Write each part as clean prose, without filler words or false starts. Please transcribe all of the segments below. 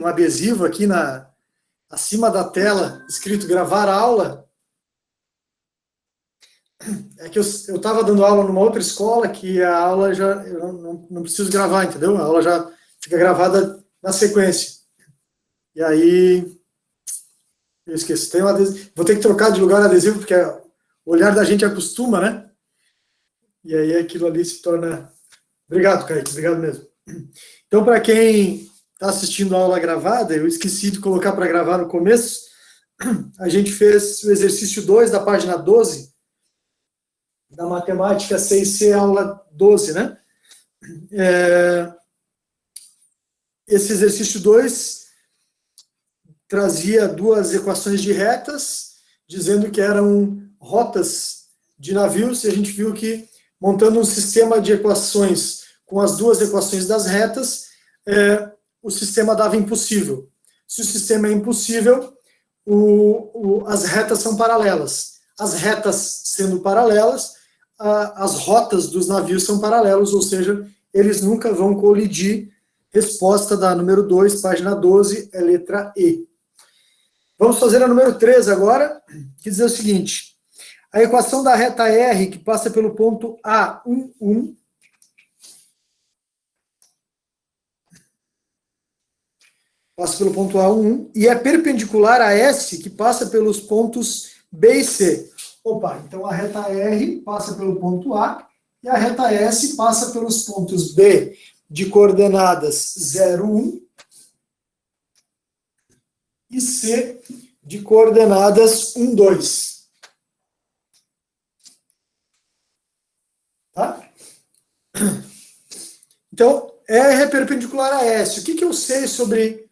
um adesivo aqui acima da tela, escrito gravar aula. É que eu estava dando aula numa outra escola que a aula já, eu não preciso gravar, entendeu? A aula já fica gravada na sequência. E aí, eu esqueci, tem um adesivo. Vou ter que trocar de lugar o adesivo, porque o olhar da gente acostuma, né? E aí aquilo ali se torna... Obrigado, Kaique, obrigado mesmo. Então, para quem está assistindo a aula gravada, eu esqueci de colocar para gravar no começo, a gente fez o exercício 2 da página 12, da matemática 6C, aula 12, né? Esse exercício 2 trazia duas equações de retas, dizendo que eram rotas de navios, e a gente viu que, montando um sistema de equações com as duas equações das retas, o sistema dava impossível. Se o sistema é impossível, as retas são paralelas. As retas sendo paralelas, as rotas dos navios são paralelos, ou seja, eles nunca vão colidir. Resposta da número 2, página 12, é letra E. Vamos fazer a número 3 agora, que diz o seguinte: a equação da reta R, que passa pelo ponto A11, passa pelo ponto A11, e é perpendicular a S, que passa pelos pontos B e C. Opa, então a reta R passa pelo ponto A, e a reta S passa pelos pontos B, de coordenadas 0, 1, e C, de coordenadas 1, 2. Tá? Então, R é perpendicular a S. O que eu sei sobre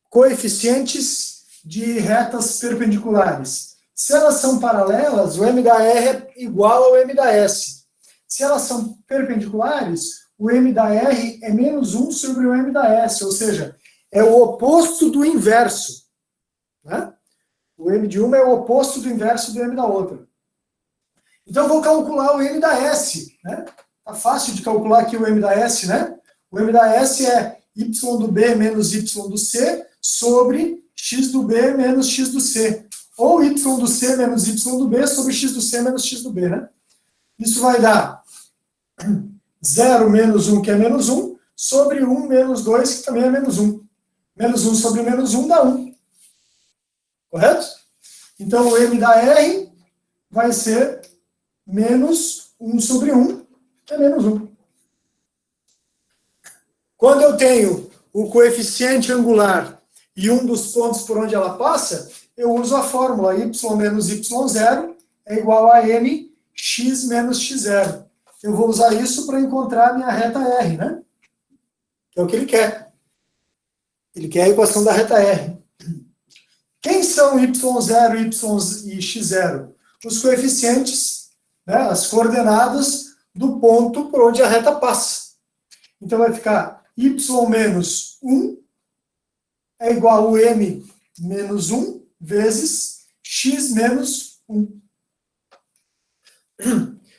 coeficientes de retas perpendiculares? Se elas são paralelas, o m da R é igual ao m da S. Se elas são perpendiculares, o m da R é menos 1 sobre o m da S, ou seja, é o oposto do inverso. Né? O m de uma é o oposto do inverso do m da outra. Então, eu vou calcular o m da S. Né? Tá fácil de calcular aqui o m da S, né? O m da S é y do B menos y do C sobre x do B menos x do C. Ou y do C menos y do B sobre x do C menos x do B, né? Isso vai dar 0 menos 1, que é menos 1, sobre 1 menos 2, que também é menos 1. Menos 1 sobre menos 1 dá 1. Correto? Então, o m da R vai ser menos 1 sobre 1, que é menos 1. Quando eu tenho o coeficiente angular e um dos pontos por onde ela passa, eu uso a fórmula y menos y0 é igual a m x menos x0. Eu vou usar isso para encontrar a minha reta R, né? Que é o que ele quer. Ele quer a equação da reta R. Quem são y0, y e x0? Os coeficientes, né, as coordenadas do ponto por onde a reta passa. Então vai ficar y menos 1 é igual a m menos 1 vezes x menos 1.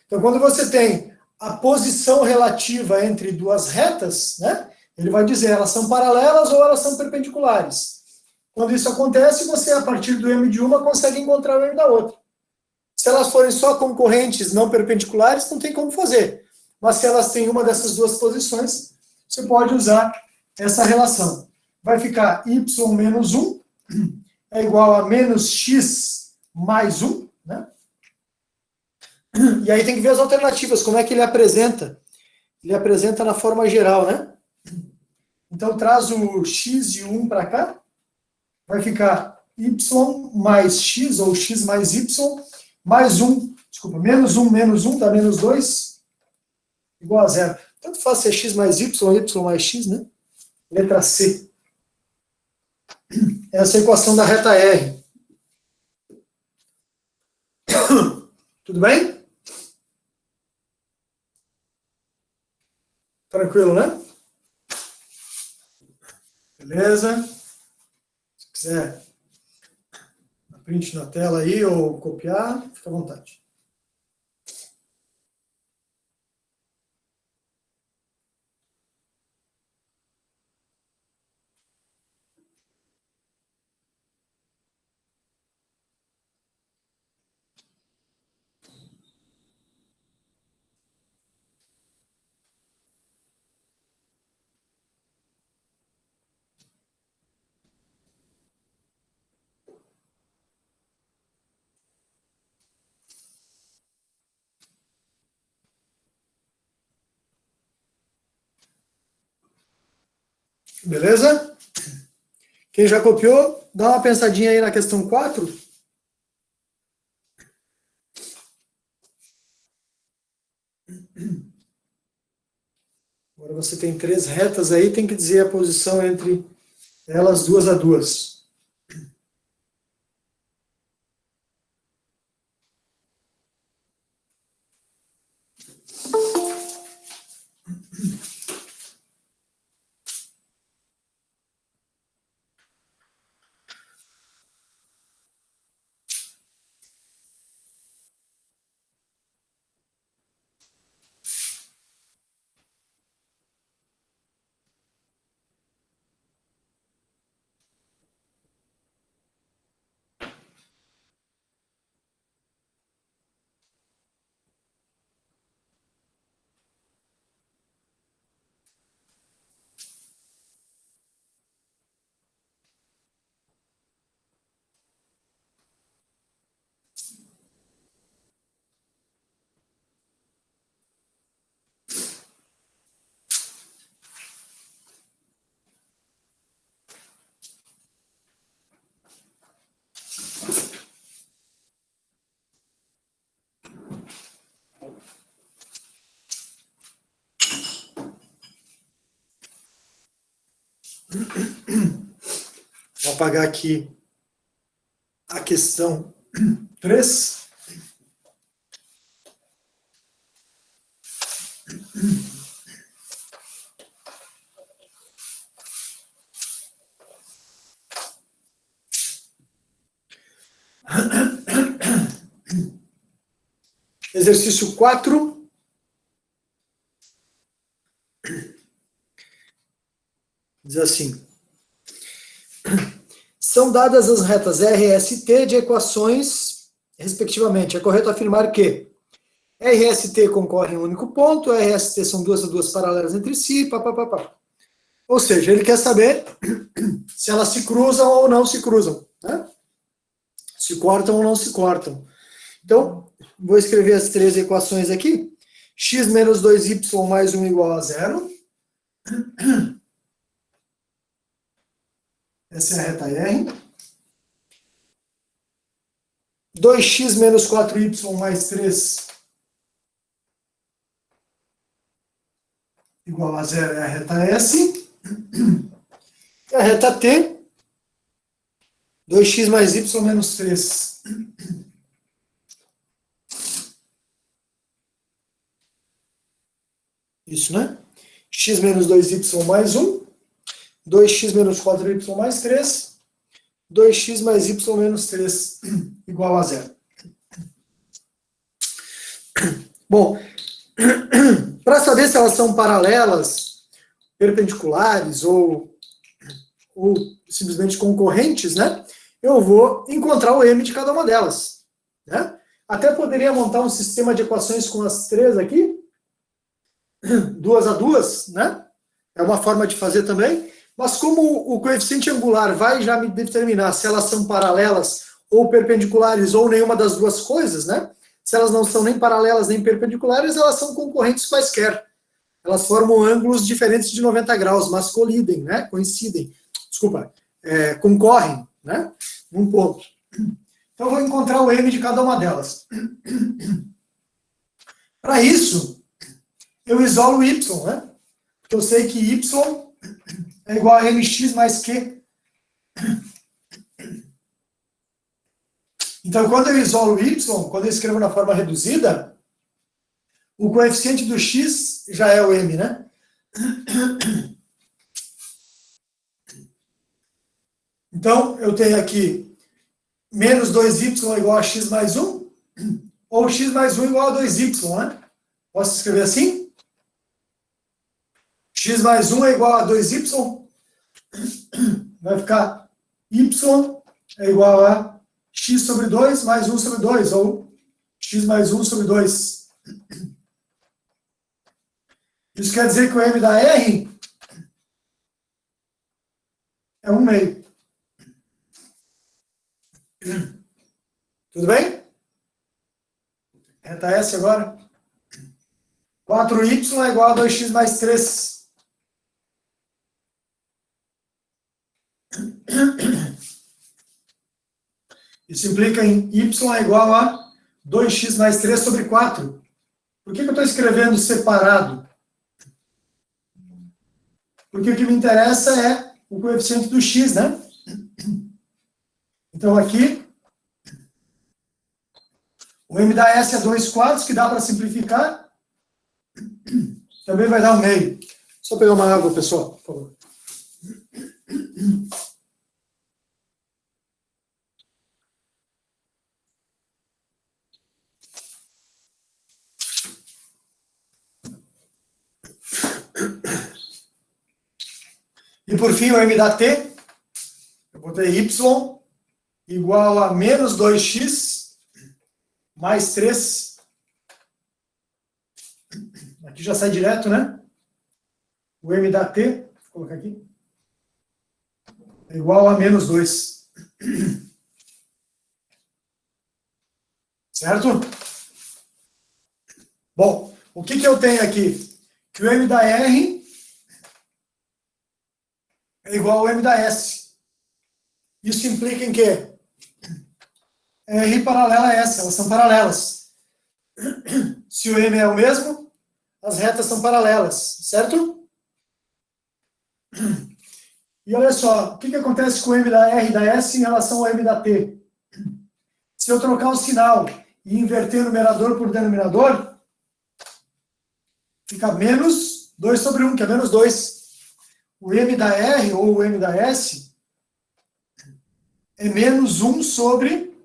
Então, quando você tem a posição relativa entre duas retas, né, ele vai dizer elas são paralelas ou elas são perpendiculares. Quando isso acontece, você, a partir do m de uma, consegue encontrar o m da outra. Se elas forem só concorrentes não perpendiculares, não tem como fazer. Mas se elas têm uma dessas duas posições, você pode usar essa relação. Vai ficar y menos 1 é igual a menos x mais 1, né? E aí tem que ver as alternativas, como é que ele apresenta. Ele apresenta na forma geral, né? Então traz o x de 1 para cá, vai ficar y mais x, ou x mais y, mais 1, desculpa, menos 1 dá menos 2, igual a 0. Tanto faz se é x mais y, y mais x, né? Letra C. Essa é a equação da reta R. Tudo bem? Tranquilo, né? Beleza? Se quiser dar print na tela aí ou copiar, fica à vontade. Beleza? Quem já copiou, dá uma pensadinha aí na questão 4. Agora você tem 3 retas aí, tem que dizer a posição entre elas 2 a 2. Vou apagar aqui a questão 3. Exercício 4. Diz assim: são dadas as retas R e ST de equações, respectivamente. É correto afirmar que R e ST concorrem em um único ponto, R e ST são duas paralelas entre si, papapá. Ou seja, ele quer saber se elas se cruzam ou não se cruzam, né? Se cortam ou não se cortam. Então, vou escrever as 3 equações aqui. X menos 2y mais 1 igual a 0. Essa é a reta R. 2x menos 4y mais 3 igual a 0 é a reta S. E a reta T, 2x mais y menos 3. Isso, né? X menos 2y mais 1. 2x menos 4y mais 3. 2x mais y menos 3 igual a 0. Bom, para saber se elas são paralelas, perpendiculares ou simplesmente concorrentes, né? Eu vou encontrar o m de cada uma delas, né? Até poderia montar um sistema de equações com as 3 aqui, 2 a 2, né? É uma forma de fazer também. Mas como o coeficiente angular vai já me determinar se elas são paralelas ou perpendiculares ou nenhuma das duas coisas, né? Se elas não são nem paralelas nem perpendiculares, elas são concorrentes quaisquer. Elas formam ângulos diferentes de 90 graus, mas colidem, né? Coincidem. Desculpa, concorrem, né? Num ponto. Então, eu vou encontrar o m de cada uma delas. Para isso, eu isolo y, né? Porque eu sei que y é igual a mx mais q. Então, quando eu isolo y, quando eu escrevo na forma reduzida, o coeficiente do x já é o m, né? Então, eu tenho aqui menos 2y igual a x mais 1, ou x mais 1 igual a 2y, né? Posso escrever assim? X mais 1 é igual a 2y, vai ficar y é igual a x sobre 2 mais 1 sobre 2, ou x mais 1 sobre 2. Isso quer dizer que o m da R é 1 meio. Tudo bem? Reta S agora. 4y é igual a 2x mais 3. Isso implica em y é igual a 2x mais 3 sobre 4. Por que eu estou escrevendo separado? Porque o que me interessa é o coeficiente do x, né? Então, aqui, o m da s é 2 quartos, que dá para simplificar. Também vai dar um meio. Só pegar uma água, pessoal, por favor. E por fim, o m da t, eu botei y igual a menos 2x mais 3. Aqui já sai direto, né? O m da t, vou colocar aqui, é igual a menos 2. Certo? Bom, o que eu tenho aqui? Que o m da r é igual ao m da s. Isso implica em quê? R paralela a S, elas são paralelas. Se o M é o mesmo, as retas são paralelas, certo? E olha só, o que acontece com o M da R e da S em relação ao M da T? Se eu trocar o sinal e inverter o numerador por denominador, fica menos 2 sobre 1, que é menos 2. O M da R ou o M da S é menos 1 sobre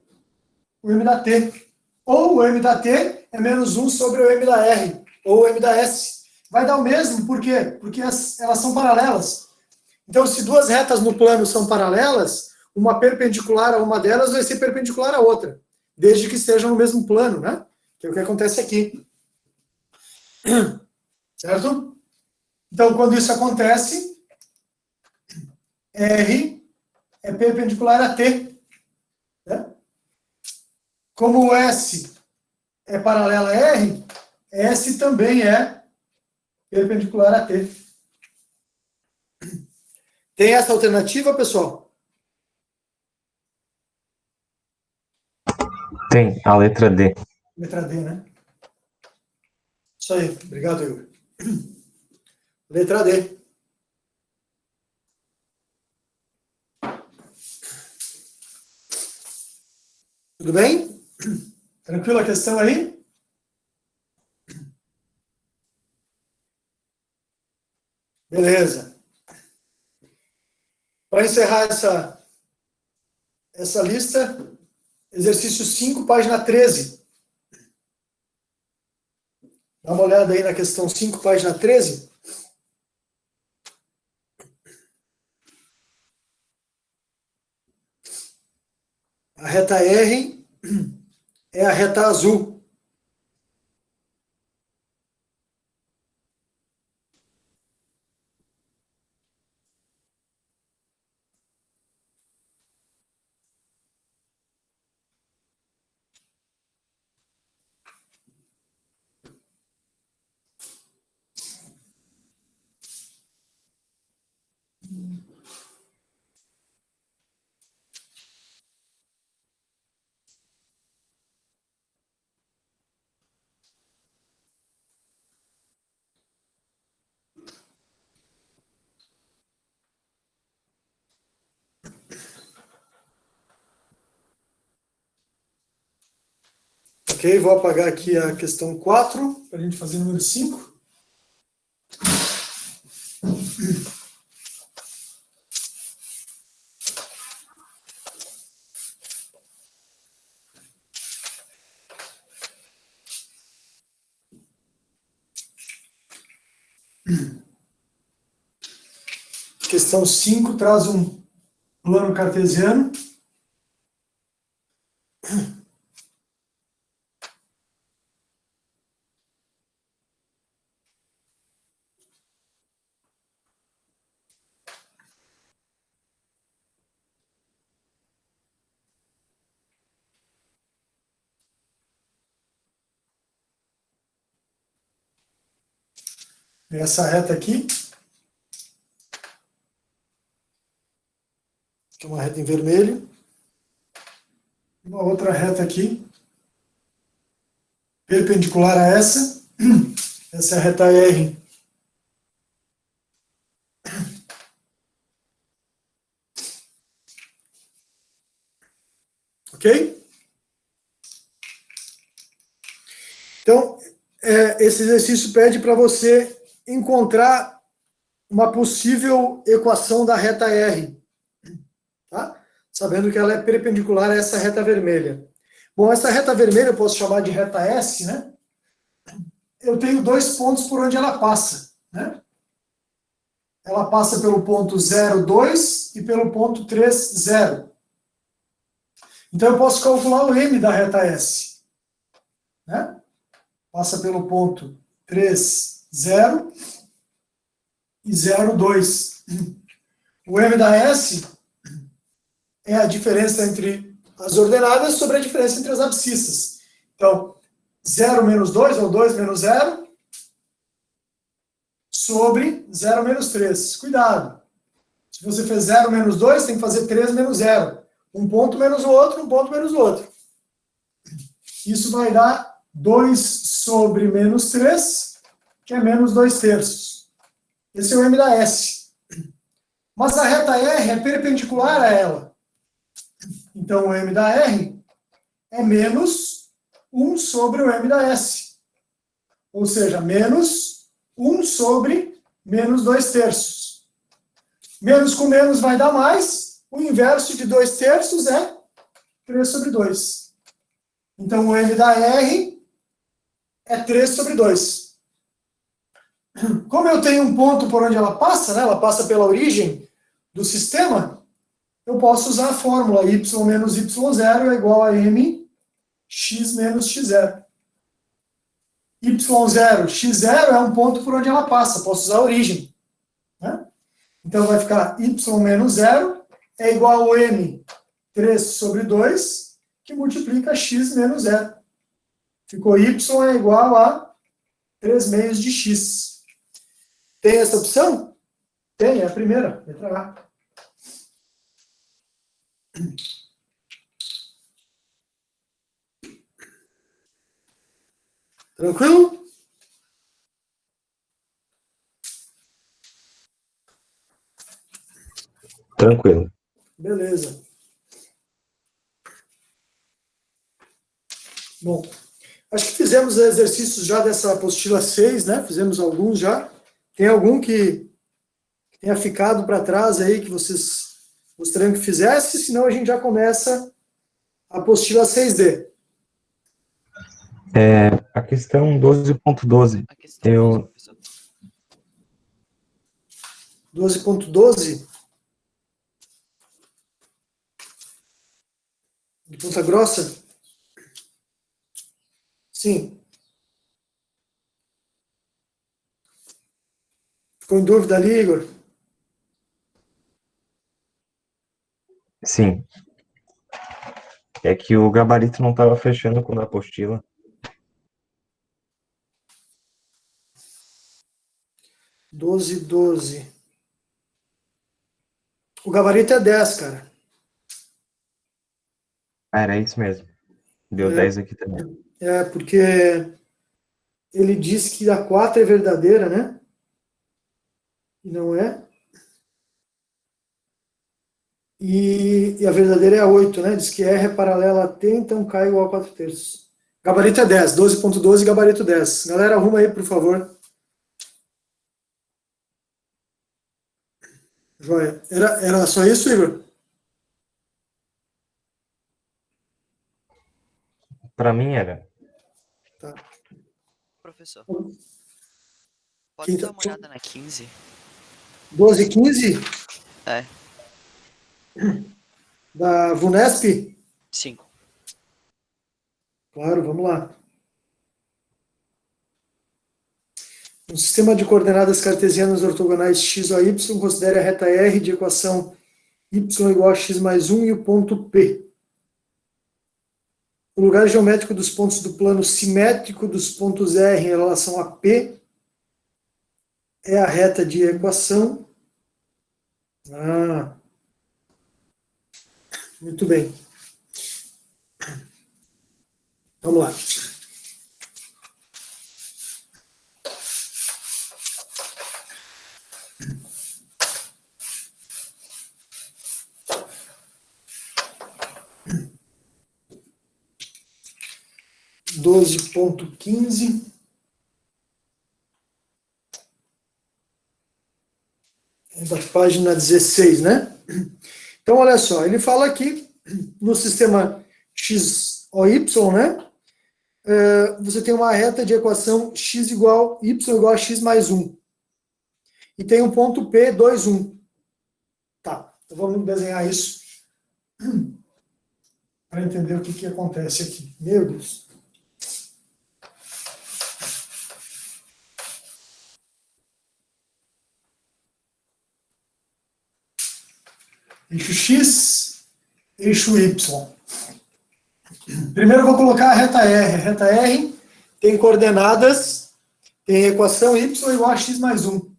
o M da T. Ou o M da T é menos 1 sobre o M da R, ou o M da S. Vai dar o mesmo, por quê? Porque elas são paralelas. Então, se duas retas no plano são paralelas, uma perpendicular a uma delas vai ser perpendicular à outra, desde que estejam no mesmo plano, né? Que é o que acontece aqui. Certo? Então, quando isso acontece, R é perpendicular a T. Né? Como o S é paralelo a R, S também é perpendicular a T. Tem essa alternativa, pessoal? Tem, a letra D. Letra D, né? Isso aí. Obrigado, Igor. Letra D. Tudo bem? Tranquilo a questão aí? Beleza. Para encerrar essa lista, exercício 5, página 13. Dá uma olhada aí na questão 5, página 13. A reta R é a reta azul. Ok, vou apagar aqui a questão 4, para a gente fazer o número 5. Questão 5 traz um plano cartesiano. Essa reta aqui. que é uma reta em vermelho. Uma outra reta aqui, perpendicular a essa. Essa é a reta R. Ok? Então, esse exercício pede para você encontrar uma possível equação da reta R, tá? Sabendo que ela é perpendicular a essa reta vermelha. Bom, essa reta vermelha eu posso chamar de reta S, né? Eu tenho dois pontos por onde ela passa, né? Ela passa pelo ponto 0, 2 e pelo ponto 3, 0. Então eu posso calcular o M da reta S, né? Passa pelo ponto 3, 0 e 0, 2. O M da S é a diferença entre as ordenadas sobre a diferença entre as abscissas. Então, 0 menos 2, ou 2 menos 0, sobre 0 menos 3. Cuidado. Se você fez 0 menos 2, tem que fazer 3 menos 0. Um ponto menos o outro, um ponto menos o outro. Isso vai dar 2 sobre menos 3, que é menos 2 terços. Esse é o M da S. Mas a reta R é perpendicular a ela. Então, o M da R é menos 1 sobre o M da S. Ou seja, menos 1 sobre menos 2 terços. Menos com menos vai dar mais. O inverso de 2 terços é 3 sobre 2. Então, o M da R é 3 sobre 2. Como eu tenho um ponto por onde ela passa, né? Ela passa pela origem do sistema, eu posso usar a fórmula y menos y0 é igual a mx menos x0. y0, x0 é um ponto por onde ela passa, posso usar a origem, né? Então vai ficar y menos 0 é igual a m 3 sobre 2, que multiplica x menos 0. Ficou y é igual a 3 meios de x. Tem essa opção? Tem, é a primeira, letra A. Tranquilo? Tranquilo. Beleza. Bom, acho que fizemos exercícios já dessa apostila 6, né? Fizemos alguns já. Tem algum que tenha ficado para trás aí que vocês gostariam que fizesse? Senão a gente já começa a apostila 6D. A questão 12.12. A questão 12, professor. 12.12. De Ponta Grossa? Sim. Ficou em dúvida ali, Igor? Sim. É que o gabarito não estava fechando com a apostila. 12. O gabarito é 10, cara. Era isso mesmo. Deu 10 aqui também. Porque ele diz que a 4 é verdadeira, né? E não é. E a verdadeira é a 8, né? Diz que R é paralela a T, então K igual a 4 terços. Gabarito é 10, 12.12, gabarito 10. Galera, arruma aí, por favor. Joia. Era só isso, Igor? Para mim era. Tá. Professor, Quem pode tá- dar uma olhada na 15? 12 e 15 É, da VUNESP? sim. Claro, vamos lá. Um sistema de coordenadas cartesianas ortogonais x a y considere a reta R de equação y igual a x mais 1 e o ponto P. O lugar geométrico dos pontos do plano simétrico dos pontos R em relação a P é a reta de equação. Muito bem. Vamos lá. Doze ponto 15. Da página 16, né? Então, olha só, ele fala aqui, no sistema x ou y, né? Você tem uma reta de equação x igual, y igual a x mais 1. E tem um ponto P, 2, 1. Tá, então vamos desenhar isso para entender o que acontece aqui. Meu Deus. Eixo X, eixo Y. Primeiro eu vou colocar a reta R. A reta R tem coordenadas, tem equação Y igual a x mais 1.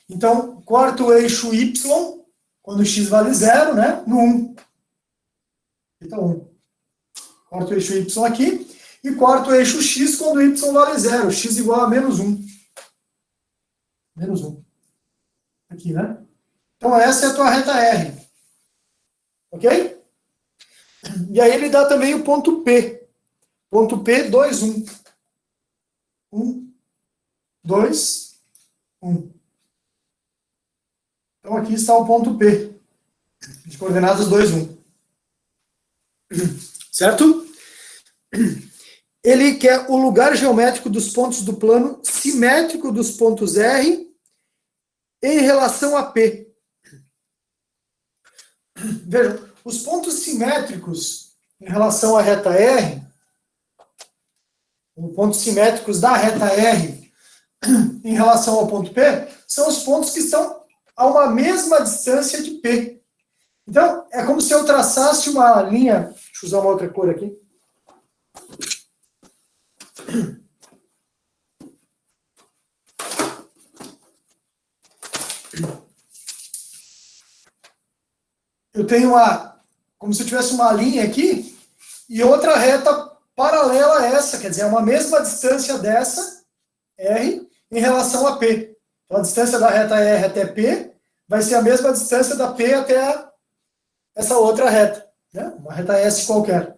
Então, corto o eixo Y, quando x vale 0, né, no 1. Então, 1. Corto o eixo Y aqui, e corto o eixo X quando Y vale 0. X igual a menos 1. Menos 1. Aqui, né? Então, essa é a tua reta R. Ok? E aí ele dá também o ponto P. Ponto P, 2, 1. 1, 2, 1. Então, aqui está o ponto P. De coordenadas 2, 1. Certo? Ele quer o lugar geométrico dos pontos do plano simétrico dos pontos R em relação a P. Vejam, os pontos simétricos em relação à reta R, os pontos simétricos da reta R em relação ao ponto P, são os pontos que estão a uma mesma distância de P. Então, é como se eu traçasse uma linha. Deixa eu usar uma outra cor aqui. Eu tenho como se eu tivesse uma linha aqui e outra reta paralela a essa, quer dizer, é uma mesma distância dessa, R, em relação a P. Então, a distância da reta R até P vai ser a mesma distância da P até essa outra reta, né? Uma reta S qualquer.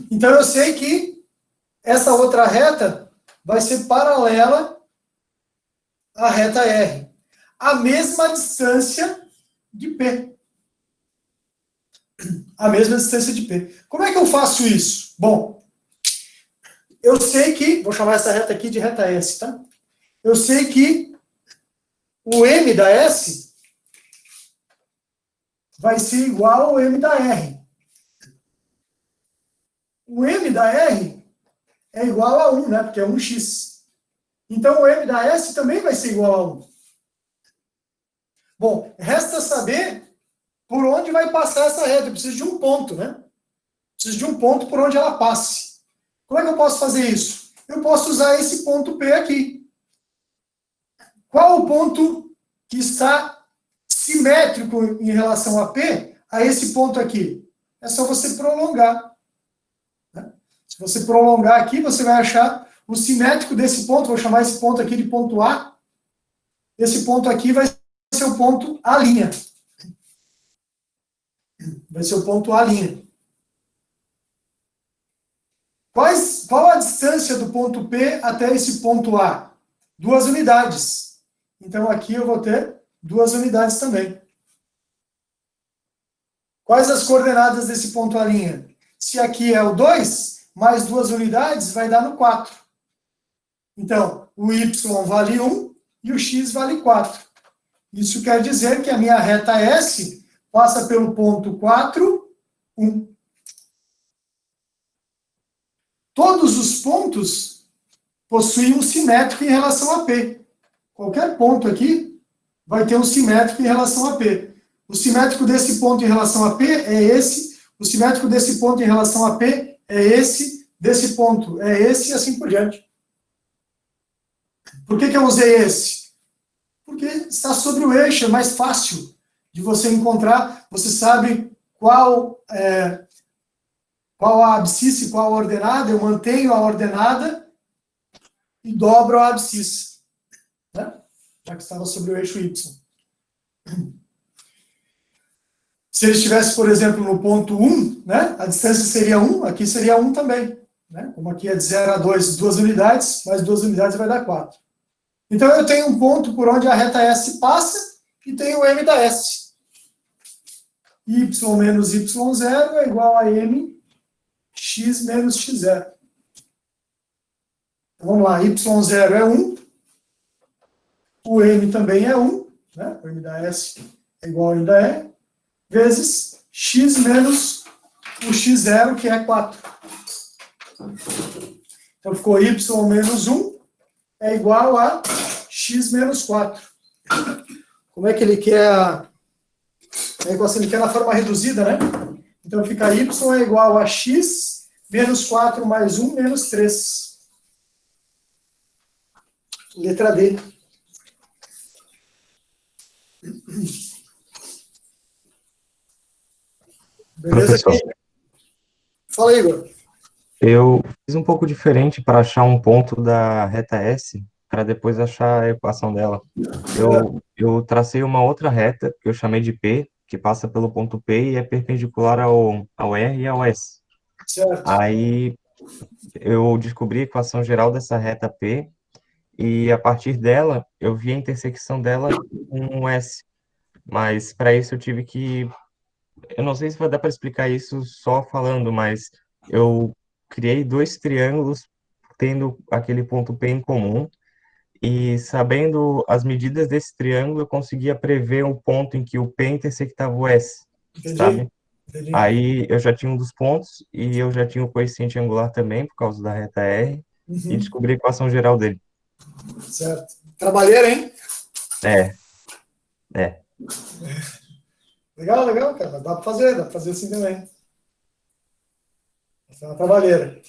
Então, eu sei que essa outra reta vai ser paralela à reta R. A mesma distância de P. A mesma distância de P. Como é que eu faço isso? Bom, eu sei que, vou chamar essa reta aqui de reta S, tá? Eu sei que o M da S vai ser igual ao M da R. O M da R é igual a 1, né? Porque é 1x. Então, o M da S também vai ser igual a 1. Bom, resta saber por onde vai passar essa reta. Eu preciso de um ponto, né? Preciso de um ponto por onde ela passe. Como é que eu posso fazer isso? Eu posso usar esse ponto P aqui. Qual o ponto que está simétrico em relação a P, a esse ponto aqui? É só você prolongar. Né? Se você prolongar aqui, você vai achar o simétrico desse ponto. Vou chamar esse ponto aqui de ponto A. Esse ponto aqui vai ser o ponto A'. Vai ser o ponto A'. Qual a distância do ponto P até esse ponto A? 2 unidades. Então, aqui eu vou ter 2 unidades também. Quais as coordenadas desse ponto A'? Se aqui é o 2, mais 2 unidades, vai dar no 4. Então, o Y vale 1 e o X vale 4. Isso quer dizer que a minha reta S passa pelo ponto 4, 1. Todos os pontos possuem um simétrico em relação a P. Qualquer ponto aqui vai ter um simétrico em relação a P. O simétrico desse ponto em relação a P é esse, o simétrico desse ponto em relação a P é esse, desse ponto é esse e assim por diante. Por que eu usei esse? Porque está sobre o eixo, é mais fácil de você encontrar, você sabe qual a abscissa e qual a ordenada, eu mantenho a ordenada e dobro a abscissa, né? Já que estava sobre o eixo Y. Se ele estivesse, por exemplo, no ponto 1, né, a distância seria 1, aqui seria 1 também. Né? Como aqui é de 0 a 2, 2 unidades, mais 2 unidades vai dar 4. Então, eu tenho um ponto por onde a reta S passa e tenho o M da S. Y menos Y0 é igual a M x menos x0. Então, vamos lá, Y0 é 1, o M também é 1, né? O M da S é igual a M da E, vezes x menos o x0, que é 4. Então, ficou y menos 1 é igual a x menos 4. Como é que ele quer a equação? Ele quer na forma reduzida, né? Então, fica y é igual a x menos 4 mais 1 menos 3. Letra D. Beleza? Professor, Aqui? Fala aí, Igor. eu fiz um pouco diferente para achar um ponto da reta S, para depois achar a equação dela. Eu tracei uma outra reta, que eu chamei de P, que passa pelo ponto P e é perpendicular ao R e ao S. Certo. Aí eu descobri a equação geral dessa reta P, e a partir dela, eu vi a intersecção dela com o S. Mas para isso eu tive que... Eu não sei se vai dar para explicar isso só falando, mas eu criei dois triângulos tendo aquele ponto P em comum, e sabendo as medidas desse triângulo, eu conseguia prever o ponto em que o P intersectava o S, Entendi. sabe? Aí eu já tinha um dos pontos, e eu já tinha o coeficiente angular também, por causa da reta R, e Uhum. descobri a equação geral dele. Certo. Trabalheira, hein? É, é. Legal, legal, cara. Dá pra fazer assim também. Essa é uma trabalheira.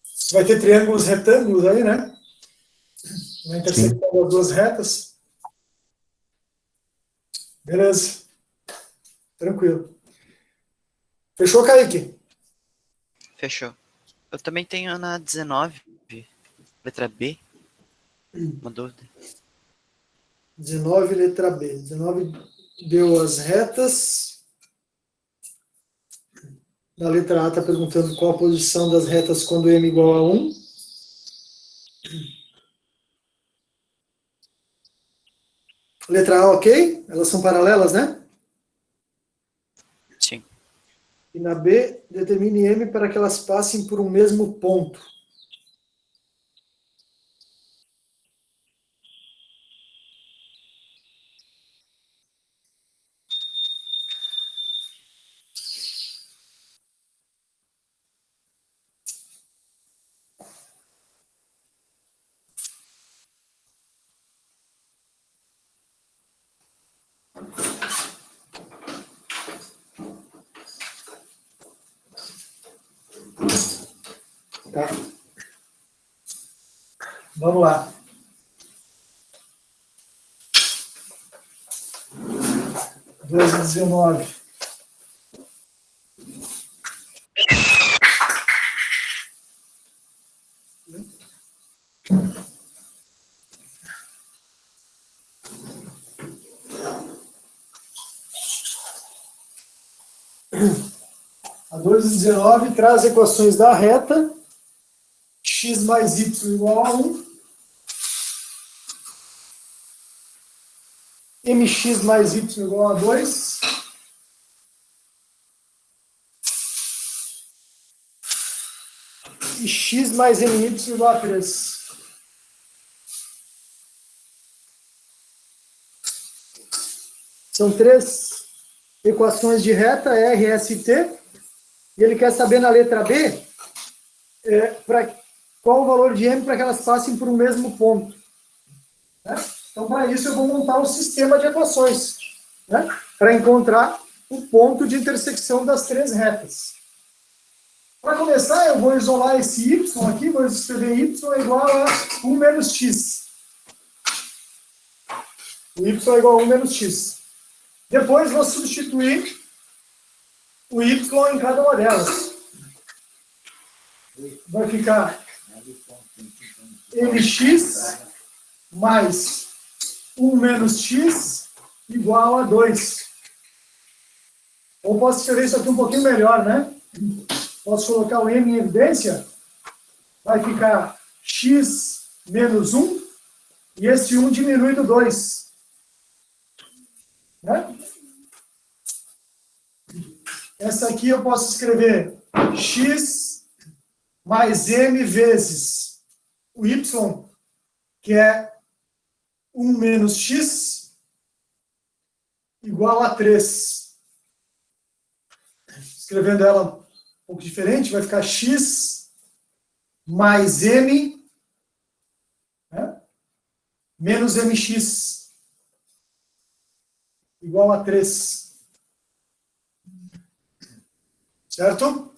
Você vai ter triângulos retângulos aí, né? Na Sim. intersecção das duas retas. Beleza. Tranquilo. Fechou, Kaique? Fechou. Eu também tenho na 19, letra B, uma dúvida. 19, letra B. 19 deu as retas. Na letra A está perguntando qual a posição das retas quando m igual a 1. Letra A, ok? Elas são paralelas, né? Sim. E na B, determine m para que elas passem por um mesmo ponto. Tá. Vamos lá. 2,19. A 2,19 traz equações da reta x mais y igual a 1, mx mais y igual a 2, e x mais my igual a 3. São três equações de reta, R, S e T, e ele quer saber na letra B qual o valor de m para que elas passem por um mesmo ponto. Né? Então, para isso, eu vou montar um sistema de equações, né? Para encontrar o ponto de intersecção das três retas. Para começar, eu vou isolar esse y aqui, vou escrever y é igual a 1 menos x. O y é igual a 1 menos x. Depois vou substituir o y em cada uma delas. Vai ficar mx mais 1 menos x igual a 2. Ou posso escrever isso aqui um pouquinho melhor, né? Posso colocar o m em evidência. Vai ficar x menos 1 e esse 1 diminui do 2. Né? Essa aqui eu posso escrever x mais m vezes o y, que é 1 menos x, igual a 3. Escrevendo ela um pouco diferente, vai ficar x mais m, né, menos mx, igual a 3. Certo?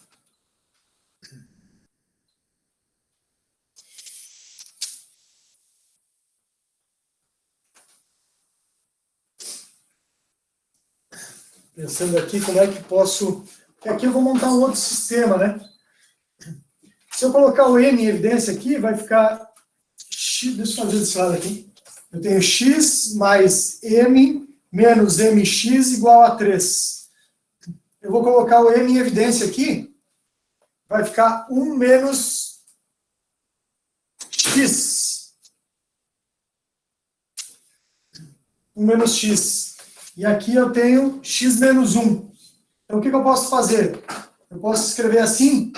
Pensando aqui como é que posso... Aqui eu vou montar um outro sistema, né? Se eu colocar o m em evidência aqui, vai ficar... Deixa eu fazer desse lado aqui. Eu tenho x mais m menos mx igual a 3. Eu vou colocar o m em evidência aqui. Vai ficar 1 menos x. 1 menos x. E aqui eu tenho x menos 1. Então, o que eu posso fazer? Eu posso escrever assim.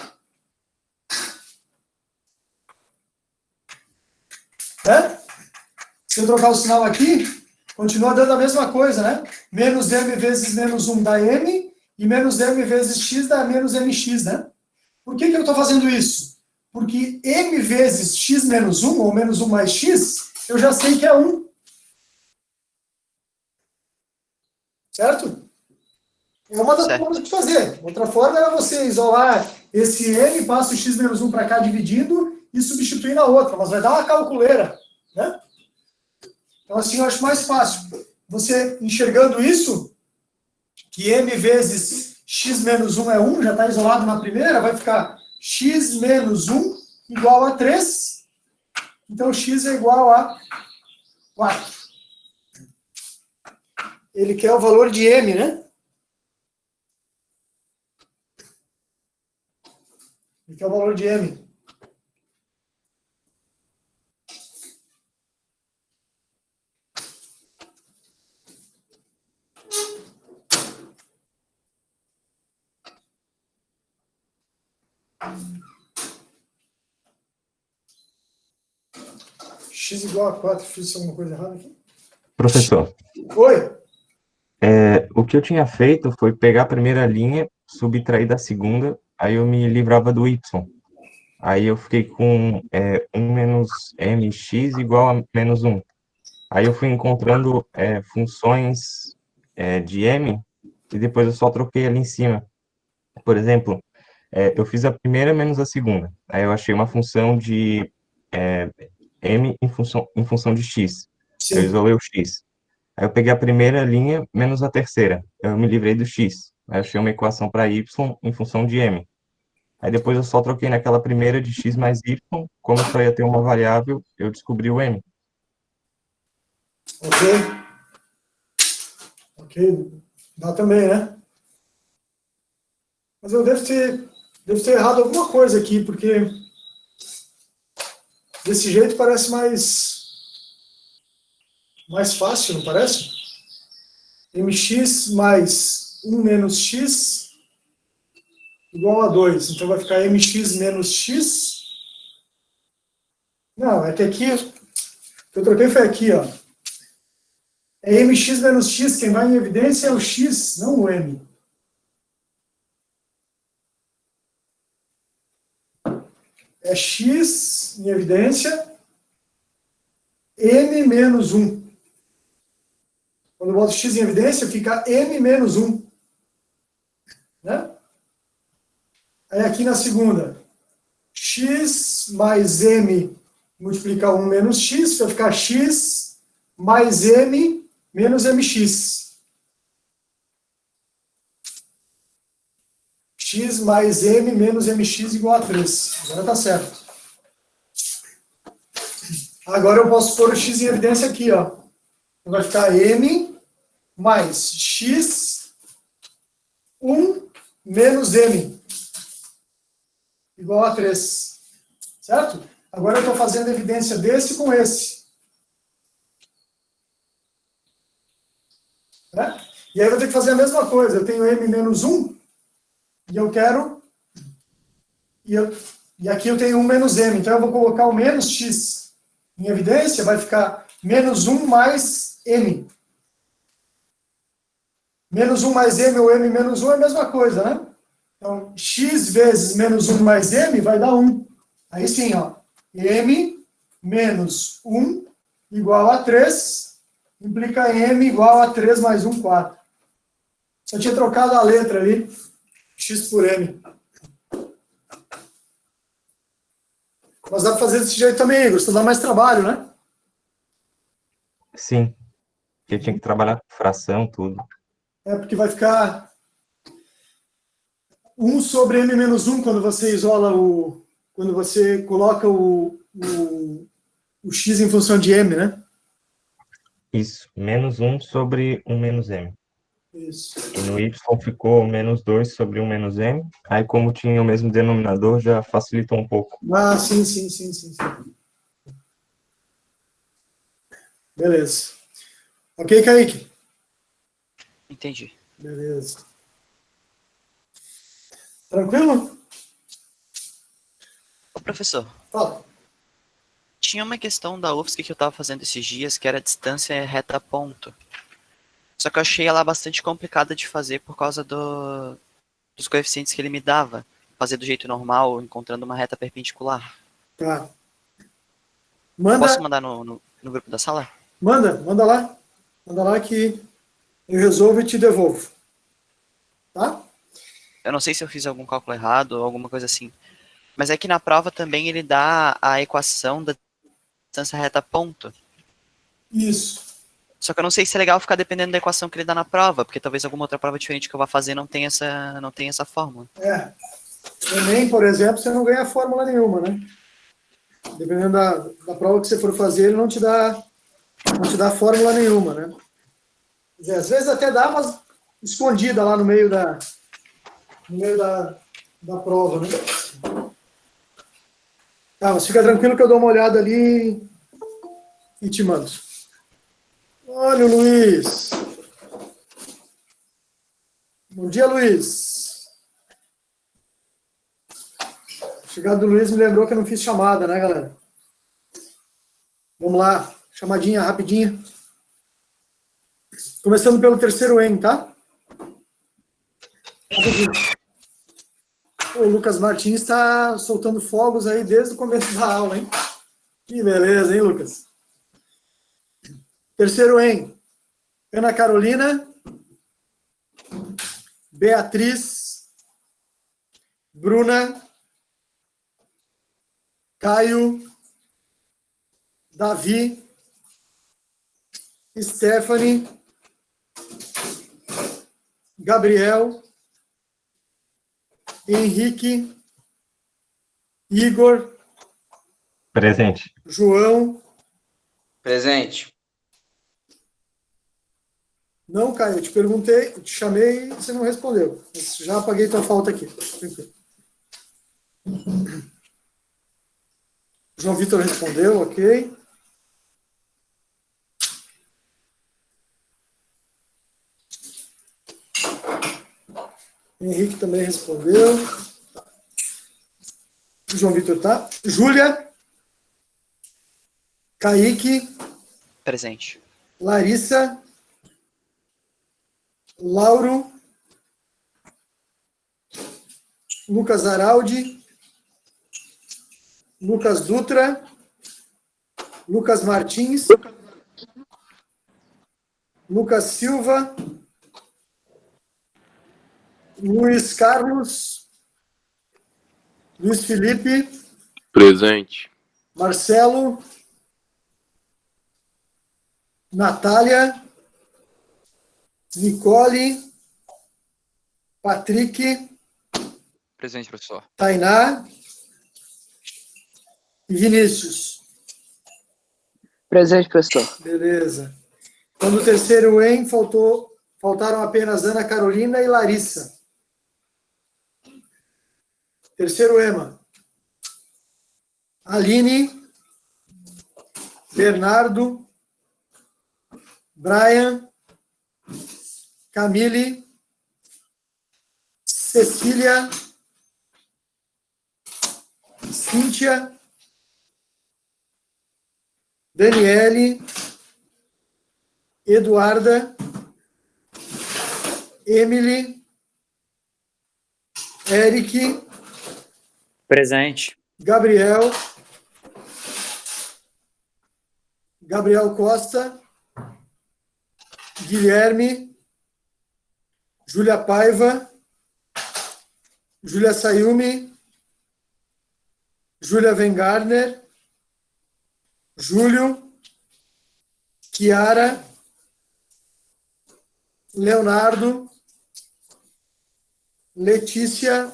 Né? Se eu trocar o sinal aqui, continua dando a mesma coisa, né? Menos m vezes menos 1 dá m, e menos m vezes x dá menos mx, né? Por que eu estou fazendo isso? Porque m vezes x menos 1, ou menos 1 mais x, eu já sei que é 1. Certo? É uma das formas de fazer. Outra forma é você isolar esse m, passa o x menos 1 para cá dividindo e substituir na outra, mas vai dar uma calculeira, né? Então assim eu acho mais fácil. Você enxergando isso, que m vezes x menos 1 é 1, já está isolado na primeira, vai ficar x menos 1 igual a 3. Então x é igual a 4. Ele quer o valor de m, né? Ele quer o valor de m. X igual a 4. Fiz alguma coisa errada aqui? Professor, Oi? o que eu tinha feito foi pegar a primeira linha, subtrair da segunda, aí eu me livrava do y. Aí eu fiquei com 1 menos mx igual a menos 1. Aí eu fui encontrando funções de m, e depois eu só troquei ali em cima. Por exemplo, eu fiz a primeira menos a segunda. Aí eu achei uma função de m em função de x. Eu Sim. isolei o x. Aí eu peguei a primeira linha menos a terceira. Eu me livrei do x. Aí eu achei uma equação para y em função de m. Aí depois eu só troquei naquela primeira de x mais y. Como eu só ia ter uma variável, eu descobri o m. Ok. Ok. Dá também, né? Mas eu devo ter errado alguma coisa aqui, porque desse jeito parece mais fácil, não parece? mx mais 1 menos x igual a 2. Então vai ficar mx menos x. Não, é que aqui, o que eu troquei foi aqui, ó. É mx menos x, quem vai em evidência é o x, não o m. É x em evidência, m menos 1. Quando eu boto x em evidência, fica m menos 1. Né? Aí aqui na segunda, x mais m multiplicar 1 menos x, vai ficar x mais m menos mx. x mais m menos mx igual a 3. Agora tá certo. Agora eu posso pôr o x em evidência aqui, ó. Vai ficar m mais x 1 menos m igual a 3. Certo? Agora eu estou fazendo evidência desse com esse. Né? E aí eu vou ter que fazer a mesma coisa. Eu tenho m menos 1 e eu quero... E aqui eu tenho 1 menos m. Então eu vou colocar o menos x em evidência. Vai ficar menos 1 mais m. Menos 1 mais m ou m menos 1 é a mesma coisa, né? Então, x vezes menos 1 mais m vai dar 1. Aí sim, ó. M menos 1 igual a 3, implica m igual a 3 mais 1, 4. Só tinha trocado a letra ali, x por m. Mas dá para fazer desse jeito também, Igor, só dá mais trabalho, né? Sim, porque tinha que trabalhar com fração, tudo. É porque vai ficar 1 sobre m menos 1 quando você isola o... Quando você coloca o x em função de m, né? Isso, menos 1 sobre 1 menos m. Isso. E no y ficou menos 2 sobre 1 menos m. Aí, como tinha o mesmo denominador, já facilitou um pouco. Ah, sim, sim, sim, sim. Beleza. Ok, Kaique? Entendi. Beleza. Tranquilo? Ô, professor, Fala. tinha uma questão da UFSC que eu tava fazendo esses dias, que era a distância reta ponto. Só que eu achei ela bastante complicada de fazer por causa dos coeficientes que ele me dava. Fazer do jeito normal, encontrando uma reta perpendicular. Tá. Posso Manda, mandar no grupo da sala? manda lá. Manda lá que eu resolvo e te devolvo. Tá? Eu não sei se eu fiz algum cálculo errado ou alguma coisa assim. Mas é que na prova também ele dá a equação da distância reta ponto. Isso. Só que eu não sei se é legal ficar dependendo da equação que ele dá na prova, porque talvez alguma outra prova diferente que eu vá fazer não tenha essa fórmula. É. Enem, por exemplo, você não ganha fórmula nenhuma, né? Dependendo da prova que você for fazer, ele não te dá fórmula nenhuma, né? Quer dizer, às vezes até dá, mas escondida lá no meio da prova, né? Tá, mas fica tranquilo que eu dou uma olhada ali e te mando. Olha o Luiz. Bom dia, Luiz. A chegada do Luiz me lembrou que eu não fiz chamada, né, galera? Vamos lá, chamadinha rapidinha. Começando pelo terceiro N, tá? O Lucas Martins está soltando fogos aí desde o começo da aula, hein? Que beleza, hein, Lucas? Terceiro N. Ana Carolina, Beatriz, Bruna, Caio, Davi, Stephanie, Gabriel, Henrique, Igor, Presente. João. Presente. Não, Caio, eu te perguntei, eu te chamei e você não respondeu. Já apaguei tua falta aqui. Tranquilo. João Vitor respondeu, ok. Henrique também respondeu. João Vitor tá. Júlia. Kaique. Presente. Larissa. Lauro. Lucas Araldi. Lucas Dutra. Lucas Martins. Lucas Silva. Luiz Carlos. Luiz Felipe. Presente. Marcelo. Natália. Nicole. Patrick. Presente, professor. Tainá e Vinícius. Presente, professor. Beleza. Então, do terceiro EM, faltaram apenas Ana Carolina e Larissa. Terceiro EMA. Aline, Bernardo, Brian, Camille, Cecília, Cíntia, Daniele, Eduarda, Emily, Eric, Presente. Gabriel Costa, Guilherme, Júlia Paiva, Júlia Sayumi, Júlia Vengarner, Júlio, Kiara, Leonardo, Letícia,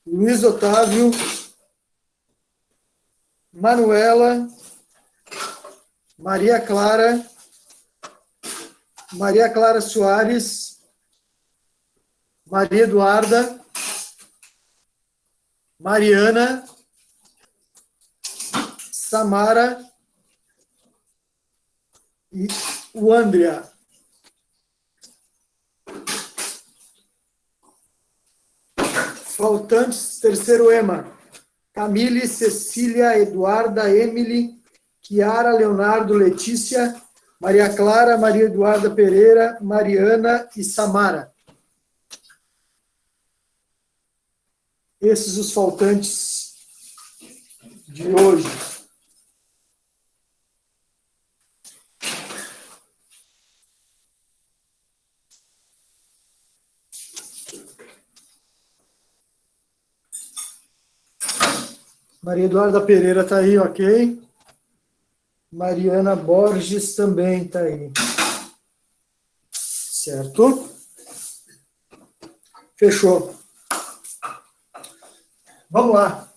Luiz Otávio, Manuela, Maria Clara Soares, Maria Eduarda, Mariana, Samara e o Andrea. Faltantes, terceiro EMA. Camille, Cecília, Eduarda, Emily, Kiara, Leonardo, Letícia, Maria Clara, Maria Eduarda Pereira, Mariana e Samara. Esses os faltantes de hoje. Maria Eduarda Pereira está aí, ok? Mariana Borges também está aí. Certo? Fechou. Vamos lá.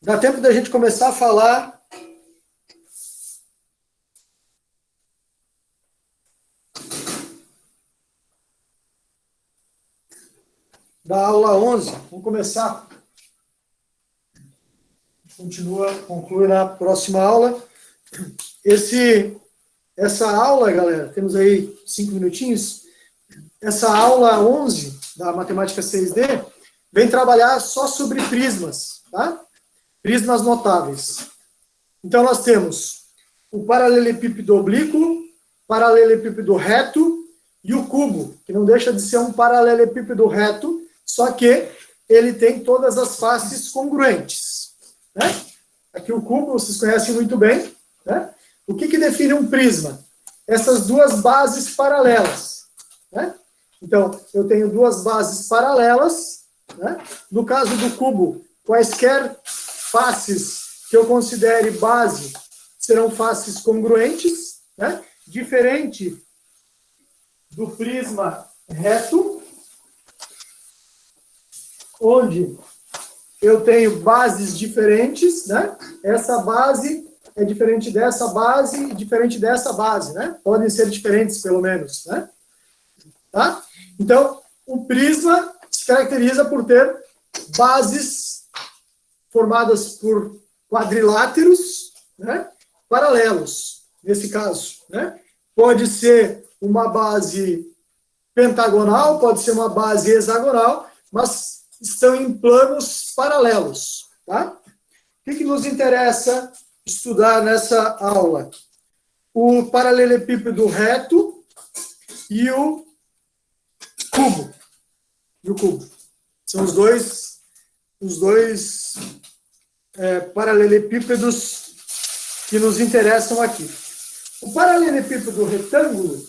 Dá tempo da gente começar a falar da aula 11. Vamos começar. Conclui na próxima aula. Essa aula, galera, temos aí 5 minutinhos. Essa aula 11 da Matemática 6D vem trabalhar só sobre prismas, tá? Prismas notáveis. Então, nós temos o paralelepípedo oblíquo, paralelepípedo reto e o cubo, que não deixa de ser um paralelepípedo reto, só que ele tem todas as faces congruentes. Né? Aqui o cubo, vocês conhecem muito bem. Né? O que define um prisma? Essas duas bases paralelas. Né? Então, eu tenho duas bases paralelas. Né? No caso do cubo, quaisquer faces que eu considere base serão faces congruentes. Né? Diferente do prisma reto, onde eu tenho bases diferentes, né? Essa base é diferente dessa base e diferente dessa base, né? Podem ser diferentes, pelo menos, né? Tá? Então, o prisma se caracteriza por ter bases formadas por quadriláteros, né? Paralelos, nesse caso, né? Pode ser uma base pentagonal, pode ser uma base hexagonal, mas estão em planos paralelos. Tá? O que nos interessa estudar nessa aula? O paralelepípedo reto e o cubo. São os dois paralelepípedos que nos interessam aqui. O paralelepípedo retângulo,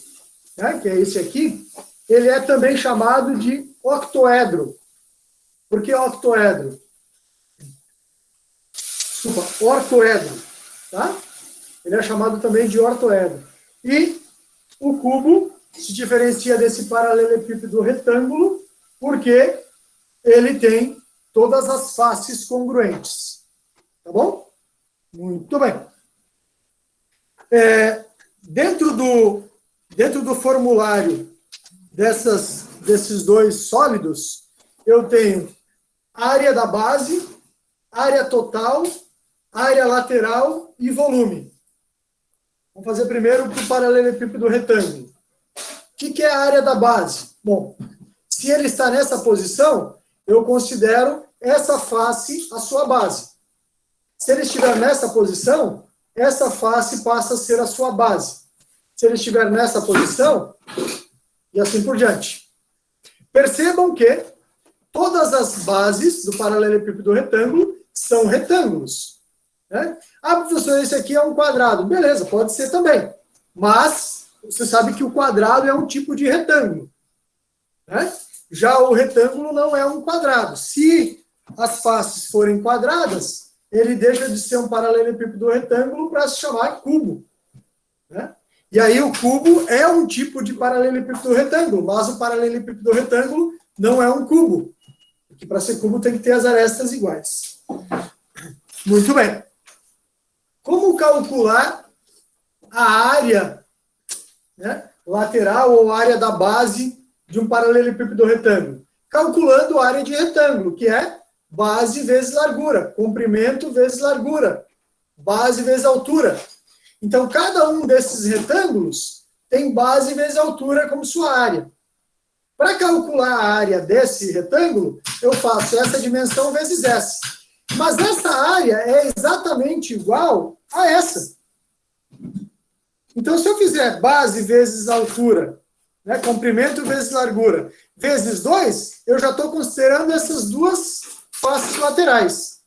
né, que é esse aqui, ele é também chamado de octoedro. Por que octoedro? Desculpa, ortoedro. Tá? Ele é chamado também de ortoedro. E o cubo se diferencia desse paralelepípedo retângulo porque ele tem todas as faces congruentes. Tá bom? Muito bem. Dentro do formulário desses dois sólidos, eu tenho área da base, área total, área lateral e volume. Vamos fazer primeiro para o paralelepípedo retângulo. O que é a área da base? Bom, se ele está nessa posição, eu considero essa face a sua base. Se ele estiver nessa posição, essa face passa a ser a sua base. Se ele estiver nessa posição, e assim por diante. Percebam que todas as bases do paralelepípedo retângulo são retângulos. Né? Ah, professor, esse aqui é um quadrado. Beleza, pode ser também. Mas você sabe que o quadrado é um tipo de retângulo. Né? Já o retângulo não é um quadrado. Se as faces forem quadradas, ele deixa de ser um paralelepípedo retângulo para se chamar cubo. Né? E aí o cubo é um tipo de paralelepípedo retângulo, mas o paralelepípedo retângulo não é um cubo. Porque para ser cubo tem que ter as arestas iguais. Muito bem. Como calcular a área, né, lateral ou área da base de um paralelepípedo retângulo? Calculando a área de retângulo, que é base vezes largura, comprimento vezes largura, base vezes altura. Então, cada um desses retângulos tem base vezes altura como sua área. Para calcular a área desse retângulo, eu faço essa dimensão vezes essa. Mas essa área é exatamente igual a essa. Então, se eu fizer base vezes altura, né, comprimento vezes largura, vezes 2, eu já estou considerando essas duas faces laterais.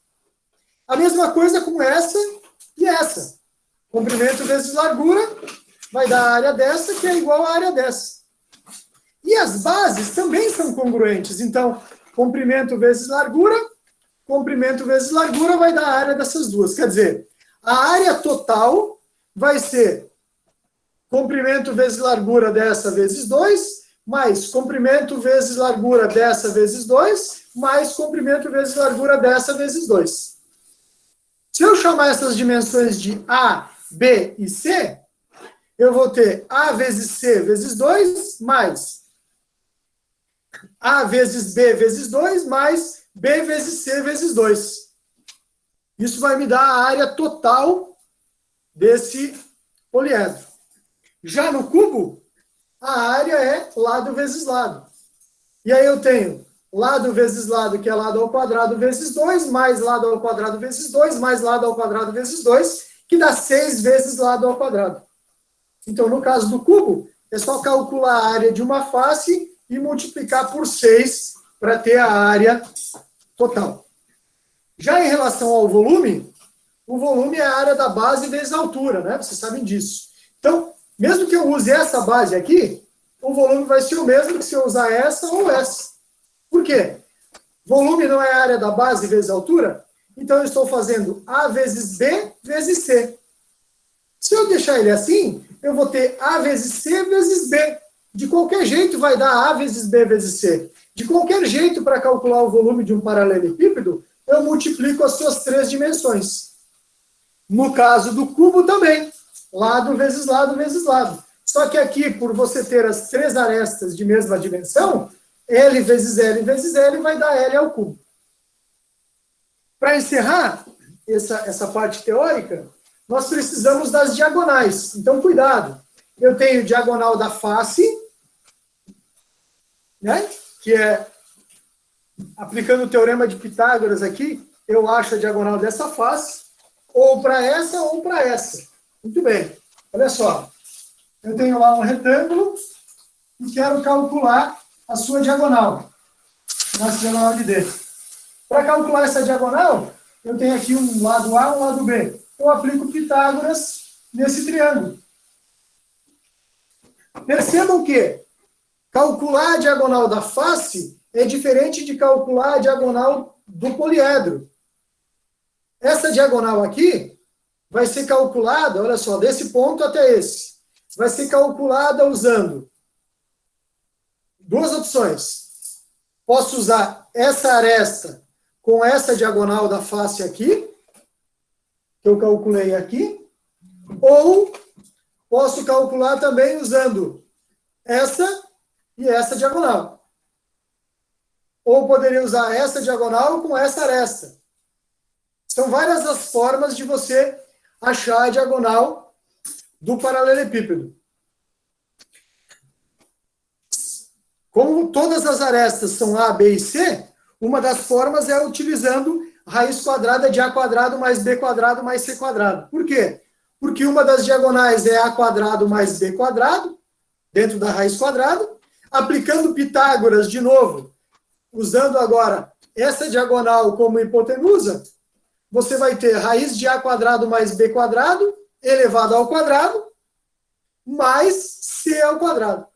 A mesma coisa com essa e essa. Comprimento vezes largura vai dar a área dessa, que é igual à área dessa. E as bases também são congruentes. Então, comprimento vezes largura vai dar a área dessas duas. Quer dizer, a área total vai ser comprimento vezes largura dessa vezes 2, mais comprimento vezes largura dessa vezes 2, mais comprimento vezes largura dessa vezes 2. Se eu chamar essas dimensões de A, B e C, eu vou ter A vezes C vezes 2, mais A vezes B vezes 2, mais B vezes C vezes 2. Isso vai me dar a área total desse poliedro. Já no cubo, a área é lado vezes lado. E aí eu tenho lado vezes lado, que é lado ao quadrado vezes 2, mais lado ao quadrado vezes 2, mais lado ao quadrado vezes 2, que dá 6 vezes lado ao quadrado. Então, no caso do cubo, é só calcular a área de uma face e multiplicar por 6 para ter a área total. Já em relação ao volume, o volume é a área da base vezes a altura, né? Vocês sabem disso. Então, mesmo que eu use essa base aqui, o volume vai ser o mesmo que se eu usar essa ou essa. Por quê? Volume não é a área da base vezes a altura? Então, eu estou fazendo A vezes B vezes C. Se eu deixar ele assim, eu vou ter A vezes C vezes B. De qualquer jeito, vai dar A vezes B vezes C. De qualquer jeito, para calcular o volume de um paralelepípedo, eu multiplico as suas 3 dimensões. No caso do cubo também. Lado vezes lado vezes lado. Só que aqui, por você ter as 3 arestas de mesma dimensão, L vezes L vezes L vai dar L ao cubo. Para encerrar essa parte teórica, nós precisamos das diagonais. Então, cuidado. Eu tenho diagonal da face, né? Que é, aplicando o teorema de Pitágoras aqui, eu acho a diagonal dessa face, ou para essa ou para essa. Muito bem. Olha só. Eu tenho lá um retângulo e quero calcular a sua diagonal. Nossa diagonal de D. Para calcular essa diagonal, eu tenho aqui um lado A e um lado B. Eu aplico Pitágoras nesse triângulo. Percebam que calcular a diagonal da face é diferente de calcular a diagonal do poliedro. Essa diagonal aqui vai ser calculada, olha só, desse ponto até esse. Vai ser calculada usando duas opções. Posso usar essa aresta com essa diagonal da face aqui, que eu calculei aqui, ou posso calcular também usando essa e essa diagonal. Ou poderia usar essa diagonal com essa aresta. São várias as formas de você achar a diagonal do paralelepípedo. Como todas as arestas são A, B e C, uma das formas é utilizando raiz quadrada de A quadrado mais B quadrado mais C quadrado. Por quê? Porque uma das diagonais é A quadrado mais B quadrado, dentro da raiz quadrada. Aplicando Pitágoras de novo, usando agora essa diagonal como hipotenusa, você vai ter raiz de A quadrado mais B quadrado elevado ao quadrado mais C ao quadrado.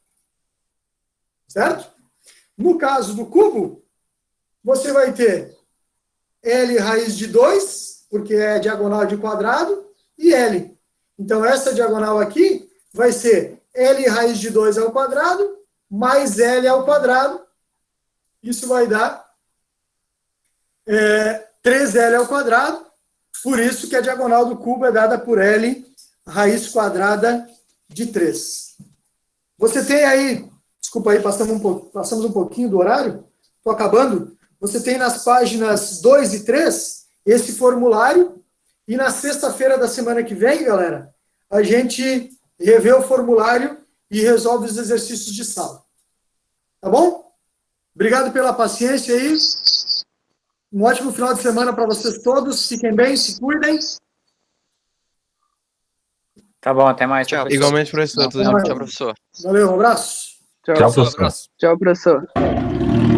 Certo? No caso do cubo, você vai ter L raiz de 2, porque é diagonal de quadrado, e L. Então, essa diagonal aqui vai ser L raiz de 2 ao quadrado, mais L ao quadrado. Isso vai dar 3L ao quadrado. Por isso que a diagonal do cubo é dada por L raiz quadrada de 3. Você tem aí... Desculpa aí, passamos um pouquinho do horário. Estou acabando. Você tem nas páginas 2 e 3 esse formulário. E na sexta-feira da semana que vem, galera, a gente revê o formulário e resolve os exercícios de sala. Tá bom? Obrigado pela paciência aí. Um ótimo final de semana para vocês todos. Fiquem bem, se cuidem. Tá bom, até mais. Tchau. Igualmente, professor. Tudo de bom. Tchau, Tchau, professor. Valeu, um abraço. Tchau, professor. Tchau, professor.